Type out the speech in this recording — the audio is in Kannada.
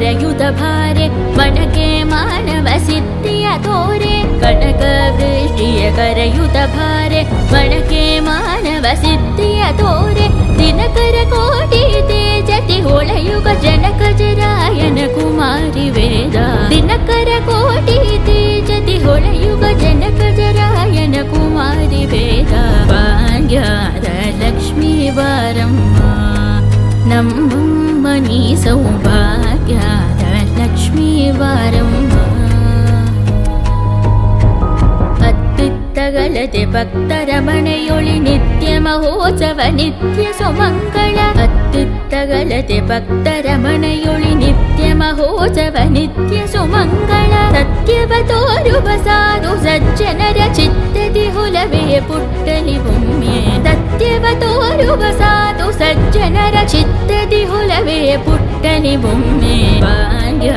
ಕರಯುತ ಭಾರೆ ಮಣಕೆ ಮಾನವ ಸಿದ್ಧಿಯ ತೋರೆ ಕನಕ ವೃಷ್ಟಿಯ ಕರಯುತ ಭಾರೆ ಮಣಕೆ ಮಾನವ ಸಿದ್ಧಿಯ ತೋರೆ ದಿನಕರ ಕೋಟಿ ತೇಜತಿ ಹೊಳೆಯುಗ ಜನಕ ಜರಾಯನ ಕುಮಾರಿ ವೇದ ದಿನಕರ ಕೋಟಿ ತೇಜತಿ ಹೊಳೆಯುಗ ಜನಕ ಜರಾಯನ ಕುಮಾರಿ ವೇದ ಭಾಗ್ಯದ ಲಕ್ಷ್ಮೀ ವಾರಮ್ಮ ನಮ್ಮಮ್ಮ ನೀ ಸೌಭಾಗ್ಯದ ಲಕ್ಷ್ಮೀ ವಾರಮ್ಮ ಅತ್ತಿತ್ತಗಳತೆ ಭಕ್ತರ ಮನೆಯೊಳಿ ನಿತ್ಯ ಮಹೋತ್ಸವ ನಿತ್ಯ ಸುಮಂಗಳ ಅತ್ತಿತ್ತಗಳತೆ ಭಕ್ತರ ಮನೆಯೊಳಿ ನಿತ್ಯ ಮಹೋತ್ಸವ ನಿತ್ಯ ಸುಮಂಗಳ ಸತ್ಯವ ತೋರುವ ಸಾಧು ಸಜ್ಜನರ ಚಿತ್ತದಿ ಹುಲವೇ ಪುಟ್ಟಲಿ ಒಮ್ಮೆ ಸತ್ಯವ ತೋರುವ ಸಾಧು ಸಜ್ಜನರ ಚಿತ್ತದಿ ಹುಲವೇ ಪುಟ್ಟಲಿ ಒಮ್ಮೆ ಭಾಗ್ಯ